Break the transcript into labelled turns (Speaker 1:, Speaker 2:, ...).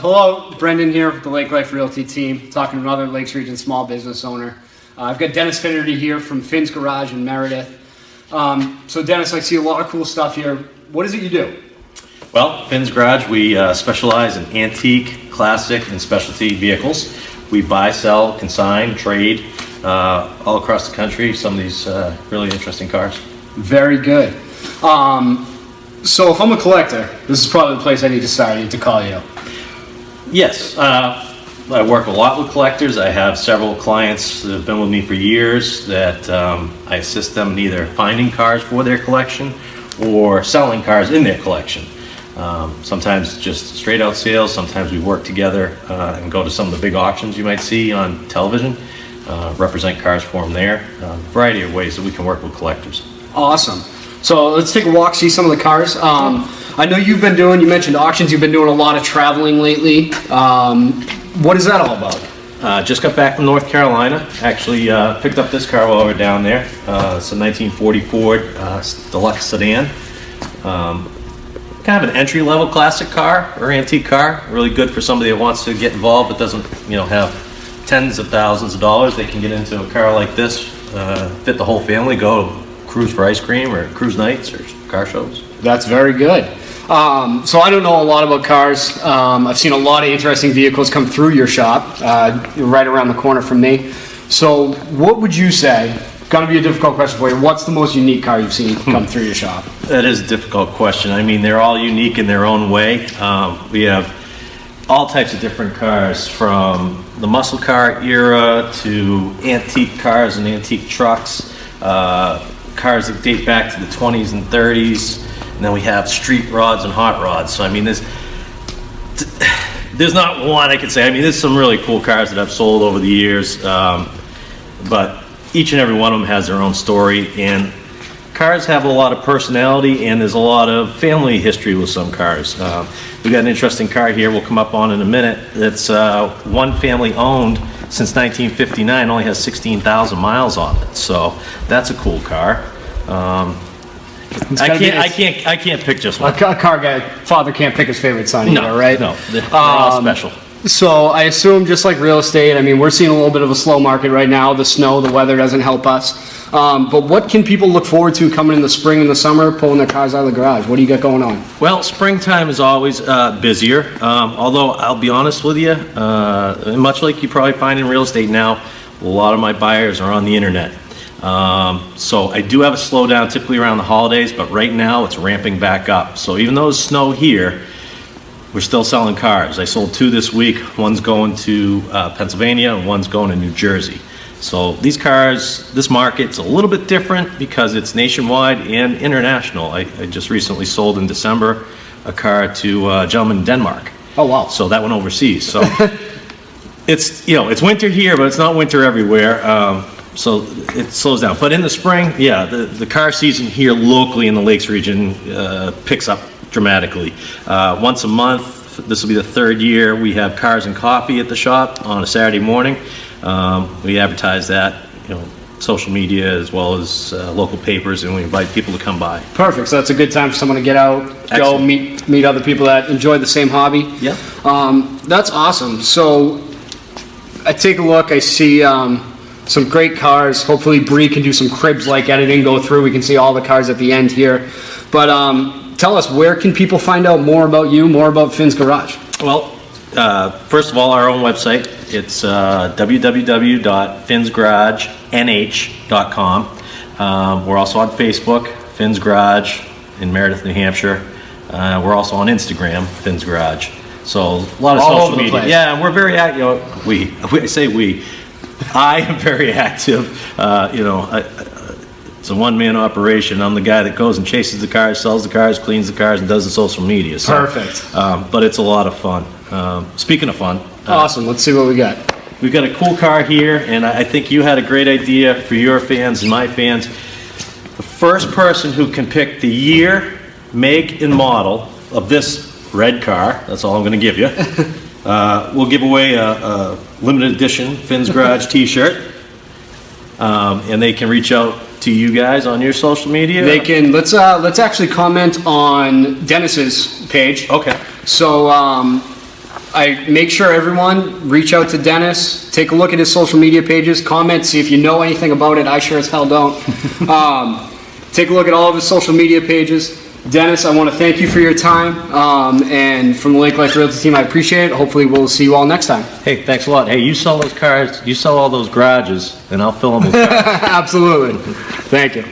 Speaker 1: Hello, Brendan here with the Lake Life Realty team, talking to another Lakes Region small business owner. I've got Dennis Finnerty here from Finn's Garage in Meredith. So Dennis, I see a lot of cool stuff here. What is it you do?
Speaker 2: Well, Finn's Garage, we specialize in antique, classic, and specialty vehicles. We buy, sell, consign, trade all across the country, some of these really interesting cars.
Speaker 1: Very good. So if I'm a collector, this is probably the place I need to start. I need to call you.
Speaker 2: Yes, I work a lot with collectors. I have several clients that have been with me for years that I assist them in either finding cars for their collection or selling cars in their collection. Sometimes just straight out sales, sometimes we work together and go to some of the big auctions you might see on television, represent cars for them there. A variety of ways that we can work with collectors.
Speaker 1: Awesome. So let's take a walk, see some of the cars. I know you mentioned auctions, you've been doing a lot of traveling lately. What is that all about?
Speaker 2: Just got back from North Carolina. Actually picked up this car while we were down there. It's a 1940 Ford deluxe sedan. Kind of an entry-level classic car or antique car. Really good for somebody that wants to get involved but doesn't, have tens of thousands of dollars. They can get into a car like this, fit the whole family, go cruise for ice cream or cruise nights or car shows.
Speaker 1: That's very good. So I don't know a lot about cars. I've seen a lot of interesting vehicles come through your shop, right around the corner from me. So what would you say, gonna be a difficult question for you, what's the most unique car you've seen come through your shop?
Speaker 2: That is a difficult question. I mean, they're all unique in their own way. We have all types of different cars, from the muscle car era to antique cars and antique trucks, cars that date back to the 20s and 30s, and then we have street rods and hot rods. So I mean, there's not one I could say. I mean, there's some really cool cars that I've sold over the years, but each and every one of them has their own story, and cars have a lot of personality, and there's a lot of family history with some cars. We've got an interesting car here we'll come up on in a minute. It's one family owned since 1959, only has 16,000 miles on it, so that's a cool car. I can't pick just one.
Speaker 1: A car guy, father can't pick his favorite son either, right?
Speaker 2: No, they're all special.
Speaker 1: So I assume, just like real estate, I mean, we're seeing a little bit of a slow market right now. The snow, the weather doesn't help us. But what can people look forward to coming in the spring and the summer, pulling their cars out of the garage? What do you got going on?
Speaker 2: Well, springtime is always busier. Although I'll be honest with you, much like you probably find in real estate now, a lot of my buyers are on the internet. So I do have a slowdown typically around the holidays, but right now it's ramping back up. So even though it's snow here, we're still selling cars. I sold 2 this week. One's going to Pennsylvania and one's going to New Jersey. So these cars, this market's a little bit different because it's nationwide and international. I just recently sold in December a car to a gentleman in Denmark.
Speaker 1: Oh, wow.
Speaker 2: So that went overseas. So it's winter here, but it's not winter everywhere. So it slows down. But in the spring, the car season here locally in the Lakes region picks up dramatically. Once a month, this will be the 3rd year, we have Cars and Coffee at the shop on a Saturday morning. We advertise that, social media as well as local papers, and we invite people to come by.
Speaker 1: Perfect. So that's a good time for someone to get out, go meet other people that enjoy the same hobby.
Speaker 2: Yeah.
Speaker 1: That's awesome. So I take a look, I see some great cars. Hopefully Brie can do some cribs-like editing, go through. We can see all the cars at the end here. But tell us, where can people find out more about you, more about Finn's Garage?
Speaker 2: Well, first of all, our own website. It's www.finnsgarage.nh.com. We're also on Facebook, Finn's Garage in Meredith, New Hampshire. We're also on Instagram, Finn's Garage. So a lot of
Speaker 1: all
Speaker 2: social
Speaker 1: over the
Speaker 2: media.
Speaker 1: place.
Speaker 2: Yeah, and we're very active. I am very active. It's a one-man operation. I'm the guy that goes and chases the cars, sells the cars, cleans the cars, and does the social media. So,
Speaker 1: perfect.
Speaker 2: But it's a lot of fun. Speaking of fun.
Speaker 1: Awesome. Let's see what we got.
Speaker 2: We've got a cool car here, and I think you had a great idea for your fans and my fans. The first person who can pick the year, make, and model of this red car, that's all I'm going to give you, we'll give away a limited edition Finn's Garage t-shirt, and they can reach out to you guys on your social media.
Speaker 1: They can. Let's actually comment on Dennis's page.
Speaker 2: Okay.
Speaker 1: So I make sure everyone reach out to Dennis, take a look at his social media pages, comment, see if you know anything about it. I sure as hell don't. Take a look at all of his social media pages. Dennis, I want to thank you for your time, and from the Lake Life Realty team, I appreciate it. Hopefully we'll see you all next time.
Speaker 2: Hey, thanks a lot. Hey, you sell those cars, you sell all those garages, and I'll fill them with cars.
Speaker 1: Absolutely. Thank you.